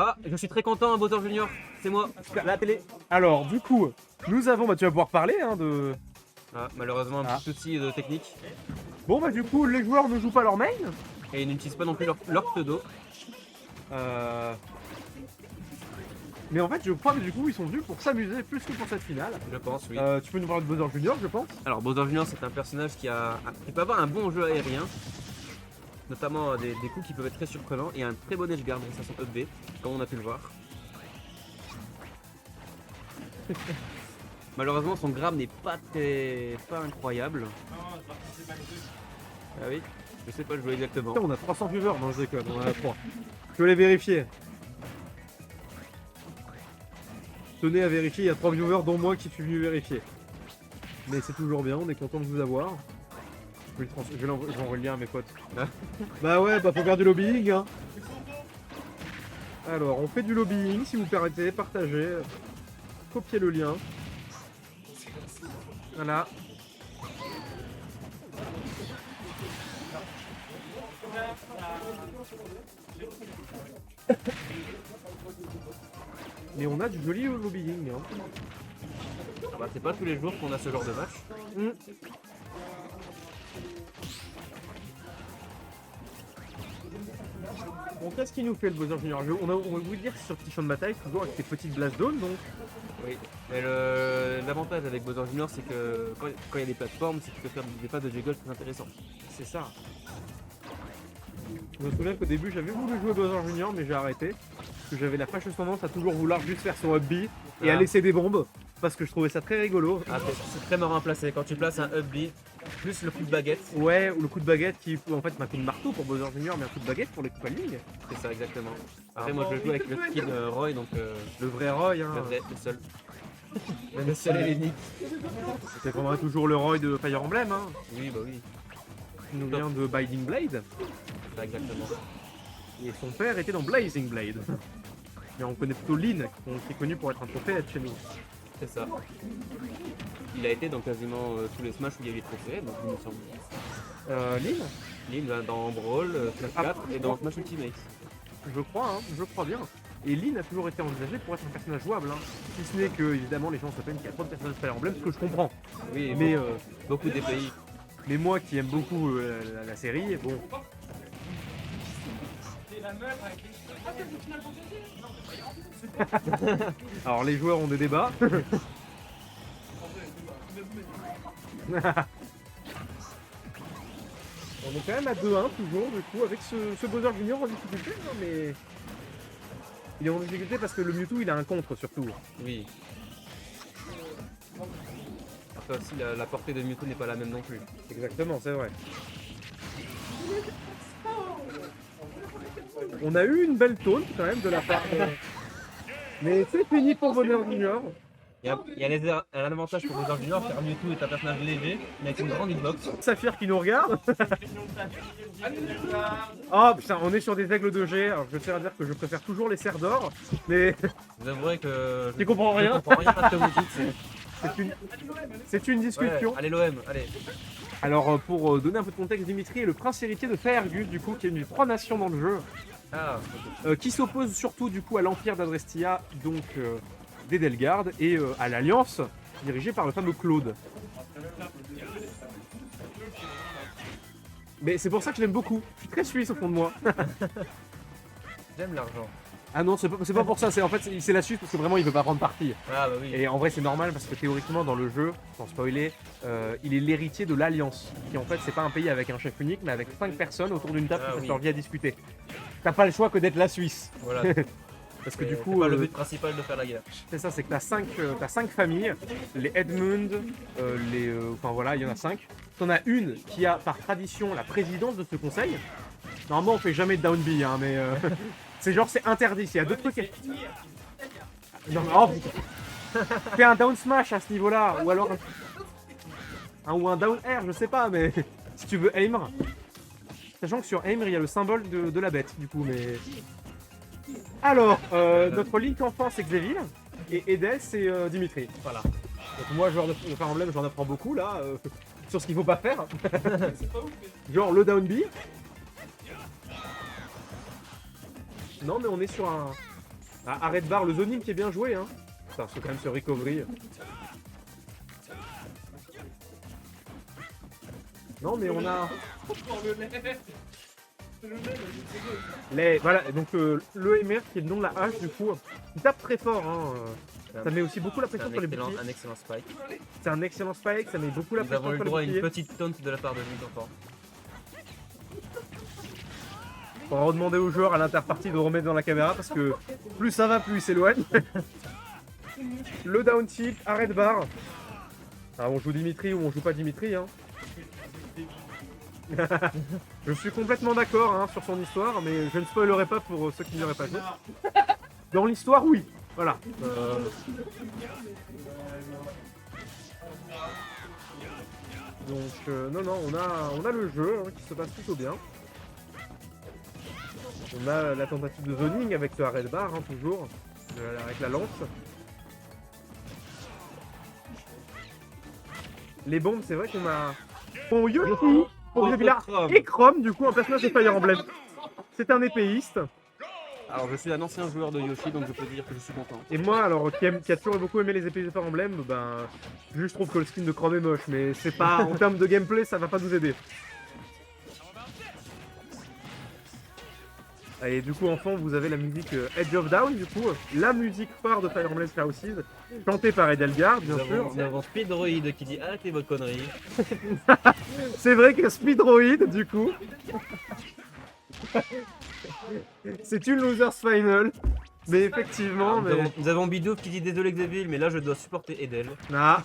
Ah, je suis très content, Bowser Junior, c'est moi, la télé. Alors, du coup, nous avons, bah tu vas pouvoir parler hein, de... Ah, malheureusement, un petit souci de technique. Bon bah du coup, les joueurs ne jouent pas leur main. Et ils n'utilisent pas non plus leur pseudo. Mais en fait, je crois que du coup, ils sont venus pour s'amuser plus que pour cette finale. Je pense, oui. Tu peux nous parler de Bowser Junior, je pense. Alors, Bowser Junior, c'est un personnage qui peut avoir un bon jeu aérien. Notamment des coups qui peuvent être très surprenants et un très bon edge guard grâce à son up B, comme on a pu le voir. Malheureusement, son grab n'est pas incroyable. Ah oui, je sais pas le jouer exactement. Putain, on a 300 viewers, non je déconne, on en a 3. Je vais les vérifier. Tenez à vérifier, il y a 3 viewers dont moi qui suis venu vérifier. Mais c'est toujours bien, on est content de vous avoir. Je vais envoyer le lien à mes potes. Bah ouais, bah faut faire du lobbying hein. Alors, on fait du lobbying si vous permettez, partagez, copiez le lien. Voilà. Mais on a du joli lobbying hein. Ah bah, c'est pas tous les jours qu'on a ce genre de match. Bon, qu'est-ce qu'il nous fait le Bowser Junior? On va vous dire que sur petit champ de bataille, toujours avec tes petites blast zones donc. Oui, mais l'avantage avec Bowser Junior, c'est que quand il y a des plateformes, c'est que tu peux faire des phases de juggle très intéressantes. C'est ça. Je me souviens qu'au début j'avais voulu jouer Bowser Junior mais j'ai arrêté. Parce que j'avais la fâcheuse tendance à toujours vouloir juste faire son up B et à laisser des bombes. Parce que je trouvais ça très rigolo. Ah, c'est très marrant placé. Quand tu places un up B, plus le coup de baguette. Ouais, ou le coup de baguette qui en fait m'a coup de marteau pour Bowser Junior mais un coup de baguette pour les coups à ligne. C'est ça exactement. Après moi je joue avec le skin Roy donc Le vrai Roy hein. le seul. Le seul et l'unique. C'était vraiment toujours le Roy de Fire Emblem hein. Oui bah oui. Il nous vient de Binding Blade. C'est ça exactement. Et son père était dans Blazing Blade. Mais on connaît plutôt Lyn, qui est connu pour être un trophée chez nous. C'est ça. Il a été dans quasiment tous les Smash où il y a eu des trophées, donc il me semble. Lyn Lyn dans Brawl, Smash 4 et dans Smash Ultimate. Je crois bien. Et Lyn a toujours été envisagé pour être un personnage jouable. Hein. Si ce n'est que, évidemment, les gens se plaignent qu'il y a trop de personnages Fire Emblem, ce que je comprends. Oui, mais beaucoup des pays. Mais moi qui aime beaucoup la série, bon. Alors les joueurs ont des débats. On est quand même à 2-1 toujours du coup avec ce Bowser Junior en difficulté, hein, mais il est en difficulté parce que le Mewtwo il a un contre surtout. Oui. Après aussi la portée de Mewtwo n'est pas la même non plus. Exactement, c'est vrai. On a eu une belle taunt quand même de la part Mais c'est fini pour Bowser Junior. Il y a un avantage pour Bowser Junior car Mewtwo est un personnage léger mais avec une grande hitbox. Saphir qui nous regarde. Oh putain, on est sur des aigles de G. Alors je tiens à dire que je préfère toujours les cerfs d'or, mais Vous avouerez que tu comprends rien. Je comprends rien à ce que vous dites. C'est une discussion. Ouais, allez l'OM, allez. Alors pour donner un peu de contexte, Dimitri est le prince héritier de Faerghus du coup, qui est une des 3 nations dans le jeu, qui s'oppose surtout du coup à l'empire d'Adrestia, donc d'Edelgard, et à l'Alliance dirigée par le fameux Claude. Mais c'est pour ça que je l'aime beaucoup. Je suis très suisse au fond de moi. J'aime l'argent. Ah non, c'est pas pour ça, en fait c'est la Suisse parce que vraiment il veut pas prendre parti. Ah bah oui. Et en vrai c'est normal parce que théoriquement dans le jeu, sans spoiler, il est l'héritier de l'Alliance. Qui en fait c'est pas un pays avec un chef unique mais avec 5 personnes autour d'une table qui passent leur vie à discuter. T'as pas le choix que d'être la Suisse. Voilà. Parce que du coup... C'est pas le but principal de faire la guerre. C'est ça, c'est que t'as 5 familles, les Edmund, enfin voilà, il y en a 5. T'en as une qui a par tradition la présidence de ce conseil. Normalement on fait jamais de down B, hein, mais c'est genre c'est interdit, s'il y a deux trucs... Non mais oh putain. Fais un down smash à ce niveau-là, ou alors... ou un down air, je sais pas, mais si tu veux aim. Sachant que sur aim il y a le symbole de la bête, du coup, mais... Alors, notre Link enfant c'est Xevil, et Edel c'est Dimitri, voilà. Donc moi, joueur de Fire Emblem, j'en apprends beaucoup là, sur ce qu'il faut pas faire. Genre le down B. Non, mais on est sur un arrêt de barre, le zoning qui est bien joué. Hein. Putain, c'est quand même ce recovery. Non, mais on a. Voilà, donc le MR qui est le nom de la hache, du coup, il tape très fort. Hein. Ça met aussi beaucoup la pression sur les boucliers. Un excellent spike. C'est un excellent spike, ça met beaucoup la Nous pression avons eu sur le les droit à une boucliers. petite taunt de la part de lui encore. On va redemander aux joueurs à l'interpartie de remettre dans la caméra parce que plus ça va, plus il s'éloigne. Le down tilt, arrêt de barre. Ah, on joue Dimitri ou on joue pas Dimitri. Hein. Je suis complètement d'accord hein, sur son histoire, mais je ne spoilerai pas pour ceux qui n'y auraient pas joué. Dans l'histoire, oui. Voilà. Donc, non, on a le jeu hein, qui se passe plutôt bien. On a la tentative de zoning avec le arrêt de barre, hein, toujours, avec la lance. Les bombes, c'est vrai qu'on a... Bon, Yoshi, pour Xevilla et Chrome, du coup, un personnage de Fire Emblem. C'est un épéiste. Alors je suis un ancien joueur de Yoshi, donc je peux dire que je suis content. Et moi, alors, qui a toujours beaucoup aimé les épéistes de Fire Emblem, ben, juste trouve que le skin de Chrome est moche, mais c'est pas, en termes de gameplay, ça va pas nous aider. Et du coup, enfant, vous avez la musique Edge of Down, du coup, la musique phare de Fire Emblem Chaosies, chantée par Edelgard, bien sûr. Nous avons Speedroid qui dit arrêtez votre connerie. C'est vrai que Speedroid, du coup, c'est une Losers Final. Mais effectivement, Nous avons Bidoof qui dit désolé Xeville, mais là je dois supporter Edel. Ah.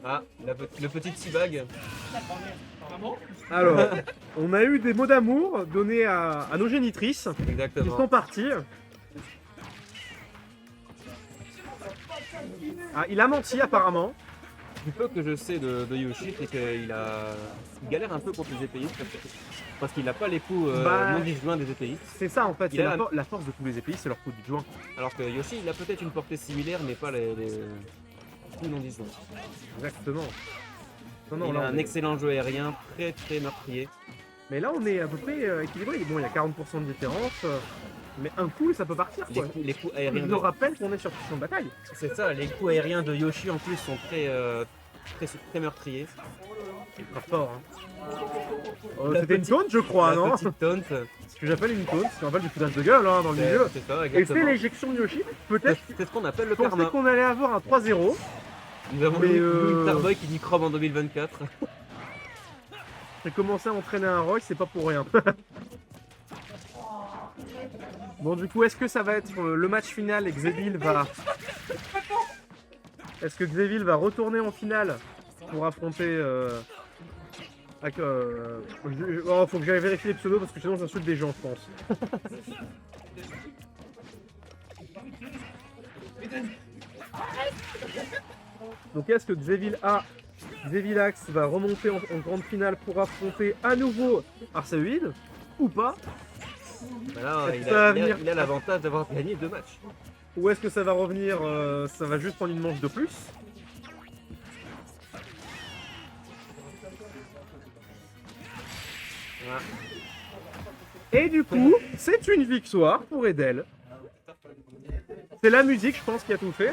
Ah, le petit Seabag. Alors, on a eu des mots d'amour donnés à nos génitrices. Ils Exactement. sont partis. Ah, il a menti apparemment. Du peu que je sais de Yoshi, c'est qu'il galère un peu contre les épéistes parce qu'il n'a pas les coups non disjoints des épéistes. C'est ça en fait, Il c'est a la force de tous les épéistes, c'est leur coup de joint. Alors que Yoshi, il a peut-être une portée similaire, mais pas les coups non disjoints. Exactement. Non, Il là, a un excellent jeu aérien, très très meurtrier. Mais là on est à peu près équilibré. Bon, il y a 40% de différence. Mais un coup, ça peut partir quoi. Les coups aériens. Je rappelle qu'on est sur champ de bataille. C'est ça, les coups aériens de Yoshi en plus sont très meurtriers. C'est très fort. Hein. C'était une taunt, je crois, La non? petite taunt. Ce que j'appelle une taunt, c'est un peu du foutage de gueule hein, dans le milieu. C'est ça, Et exactement. c'est l'éjection de Yoshi. Peut-être C'est ce qu'on appelle le je pensais karma. qu'on allait avoir un 3-0. Nous avons Louis Starboy qui dit Chrome en 2024. J'ai commencé à entraîner un Roy, c'est pas pour rien. Bon, du coup, est-ce que ça va être le match final et Xeville va... Est-ce que Xeville va retourner en finale pour affronter... Oh, faut que j'aille vérifier les pseudos parce que sinon j'insulte des gens, je pense. Donc est-ce que Xevillax va remonter en grande finale pour affronter à nouveau Arceus ou pas? Là, Est-ce il a l'avantage d'avoir gagné 2 matchs. Ou est-ce que ça va revenir, ça va juste prendre une manche de plus? Voilà. Et du coup, c'est une victoire pour Edel. C'est la musique, je pense, qui a tout fait.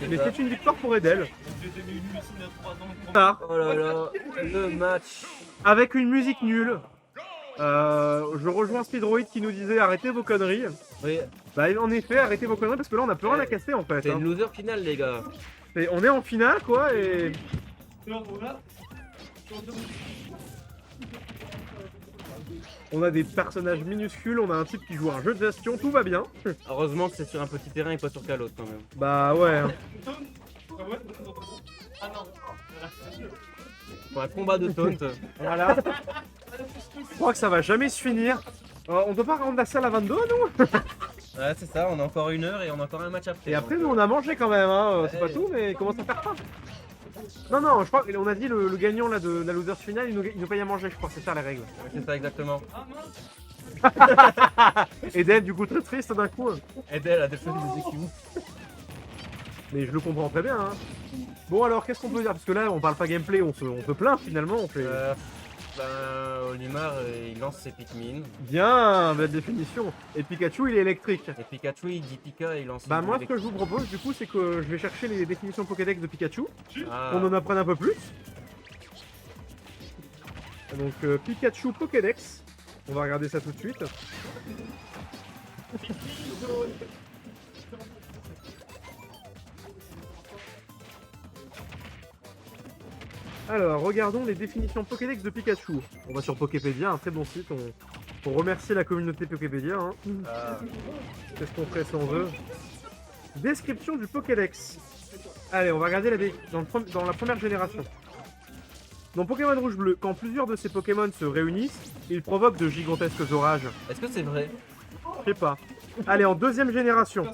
Mais ça. c'est une victoire pour Edel. Ah, Oh là là, le match. avec une musique nulle. Je rejoins Speedroid qui nous disait arrêtez vos conneries. Oui, Bah en effet, arrêtez vos conneries parce que là on a plus rien à casser en fait. c'est Hein. une loser finale, les gars. On est en finale quoi et... On a des personnages minuscules, on a un type qui joue à un jeu de gestion, tout va bien. Heureusement que c'est sur un petit terrain et pas sur calotte quand même. Bah ouais. Hein. Pour un combat de taunt. Voilà. Je crois que ça va jamais se finir. On doit pas rendre la salle à 22 nous? Ouais, c'est ça, on a encore 1 heure et on a encore un match après. Et après nous on a mangé quand même, hein. C'est pas tout mais il commence à faire faim. Non, je crois qu'on a dit le gagnant là, de la loser finale, il nous paye à manger, je crois, c'est ça les règles. Ouais, c'est ça exactement. Et Dave du coup très triste d'un coup. Edel a défendu des EQ. Mais je le comprends très bien. Hein. Bon alors, qu'est-ce qu'on peut dire? Parce que là, on parle pas gameplay, on se plaint finalement. On fait... Olimar, il lance ses Pikmin. Bien, belle définition. Et Pikachu, il est électrique. Et Pikachu, il dit Pika et il lance. Bah moi, ce que je vous propose, du coup, c'est que je vais chercher les définitions Pokédex de Pikachu. Ah. On en apprenne un peu plus. Donc, Pikachu Pokédex. On va regarder ça tout de suite. Alors, regardons les définitions Pokédex de Pikachu. On va sur Poképédia, un très bon site. On remercie la communauté Poképédia. Hein. Ah. Qu'est-ce qu'on ferait sans eux? Description du Pokédex. Allez, on va regarder dans la première génération. Dans Pokémon Rouge-Bleu, quand plusieurs de ces Pokémon se réunissent, ils provoquent de gigantesques orages. Est-ce que c'est vrai? Je sais pas. Allez, en deuxième génération.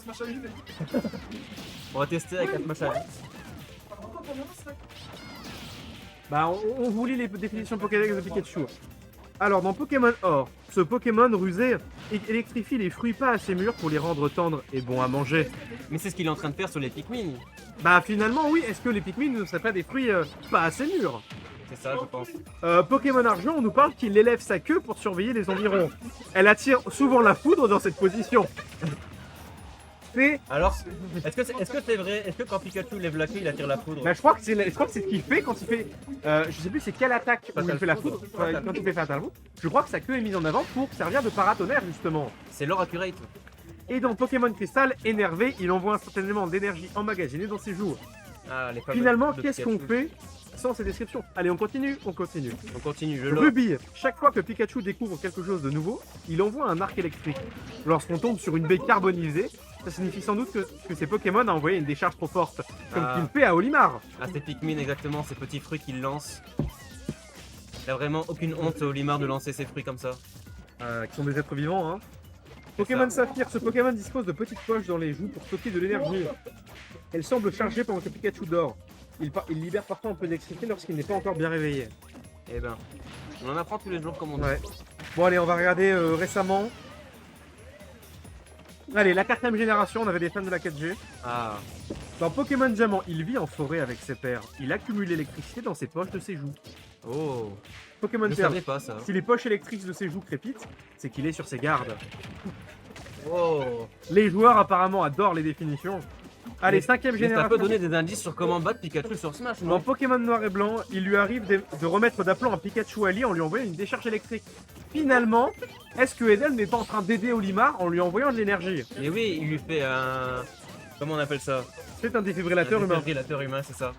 On va tester avec Atmachalus. Bah, on vous lit les définitions Pokédex de Pikachu. Alors, dans Pokémon Or, ce Pokémon rusé électrifie les fruits pas assez mûrs pour les rendre tendres et bons à manger. Mais c'est ce qu'il est en train de faire sur les Pikmin. Bah, finalement, oui. Est-ce que les Pikmin ne seraient pas des fruits pas assez mûrs? C'est ça, je pense. Pokémon Argent, on nous parle qu'il élève sa queue pour surveiller les environs. Elle attire souvent la foudre dans cette position. C'est... Alors, est-ce que c'est vrai? Est-ce que quand Pikachu lève la queue, il attire la foudre? Bah, je crois que c'est ce qu'il fait quand il fait... je sais plus c'est quelle attaque où il fait la foudre. Quand il fait Fatal Foudre. Je crois que sa queue est mise en avant pour servir de paratonnerre, justement. C'est l'or accurate. Et dans Pokémon Crystal, énervé, il envoie instantanément d'énergie emmagasinée dans ses joues. Ah, les fameux Finalement, de qu'est-ce Pikachu. qu'on fait sans ces descriptions? Allez, on continue. On continue, je l'or. Ruby, chaque fois que Pikachu découvre quelque chose de nouveau, il envoie un arc électrique. Lorsqu'on tombe sur une baie carbonisée, ça signifie sans doute que ces Pokémon a envoyé une décharge trop forte, comme Ah. qu'il fait à Olimar. Ah, c'est Pikmin, exactement, ces petits fruits qu'il lance. Il a vraiment aucune honte au Olimar de lancer ses fruits comme ça. Qui sont des êtres vivants, hein. Pokémon Saphir, ce Pokémon dispose de petites poches dans les joues pour stocker de l'énergie. Elle semble chargée pendant que Pikachu dort. Il libère parfois un peu d'électricité lorsqu'il n'est pas encore bien réveillé. Eh ben, on en apprend tous les jours comme on dit. Ouais. Bon allez, on va regarder récemment. Allez, la 4ème génération, on avait des fans de la 4G. Ah, Dans Pokémon Diamant, il vit en forêt avec ses pairs. Il accumule l'électricité dans ses poches de ses joues. oh, Pokémon je Perle, savais pas ça. si les poches électriques de ses joues crépitent, c'est qu'il est sur ses gardes. Oh, Les joueurs apparemment adorent les définitions. Allez, 5ème mais ça génération. peut donner des indices sur comment battre Pikachu sur Smash, Dans non? Pokémon Noir et Blanc, il lui arrive de remettre d'aplomb un Pikachu Ali en lui envoyant une décharge électrique. Finalement, est-ce que Eden n'est pas en train d'aider Olimar en lui envoyant de l'énergie? Mais oui, il lui fait un... Comment on appelle ça? C'est un défibrillateur Un humain. défibrillateur humain, c'est ça.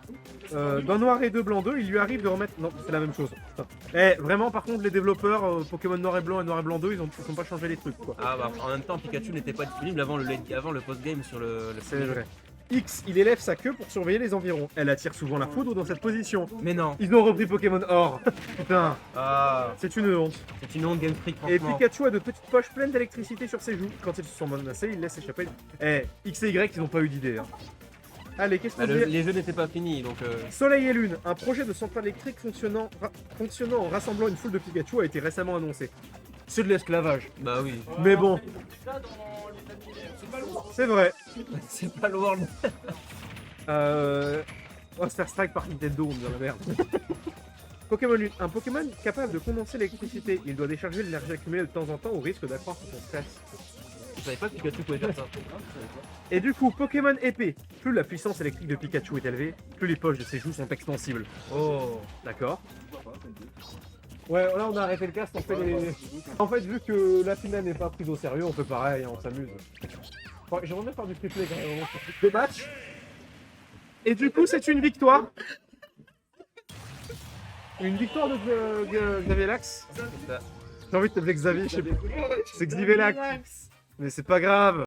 Dans Noir et 2 Blanc 2, il lui arrive de remettre... Non, c'est la même chose. Eh, vraiment, par contre, les développeurs Pokémon Noir et Blanc 2, ils ont pas changé les trucs, quoi. Ah bah en même temps, Pikachu n'était pas disponible avant le post-game sur le C'est vrai. X, il élève sa queue pour surveiller les environs. Elle attire souvent la foudre dans cette position. Mais non. Ils ont repris Pokémon Or. Putain, Ah, c'est une honte. c'est une honte Game Freak, Et franchement. Pikachu a de petites poches pleines d'électricité sur ses joues. Quand ils se sont menacés, il laisse échapper. Eh, X et Y, ils n'ont pas eu d'idée. Hein. Allez, qu'est-ce Bah, qu'on dit? les jeux n'étaient pas finis, donc... Soleil et Lune, un projet de centrale électrique fonctionnant en rassemblant une foule de Pikachu a été récemment annoncé. C'est de l'esclavage. Bah oui. Mais bon, c'est vrai. C'est pas le World. On va se faire strike par Nintendo, on est dans la merde. Pokémon Lune, un Pokémon capable de condenser l'électricité. Il doit décharger l'énergie accumulée de temps en temps au risque d'accroître son stress. Je savais pas que Pikachu pouvait faire ça. Et du coup, Pokémon épée. Plus la puissance électrique de Pikachu est élevée, plus les poches de ses joues sont extensibles. Oh. D'accord. Ouais, là on a arrêté le cast, on fait les... En fait, vu que la finale n'est pas prise au sérieux, on fait pareil, hein, on s'amuse. Bon, j'aimerais bien faire du triplé quand même, des matchs. Et du coup, c'est une victoire. Une victoire de Xavier Lax. J'ai envie de t'appeler Xavier, je sais plus. C'est Xavier Lax. Mais c'est pas grave.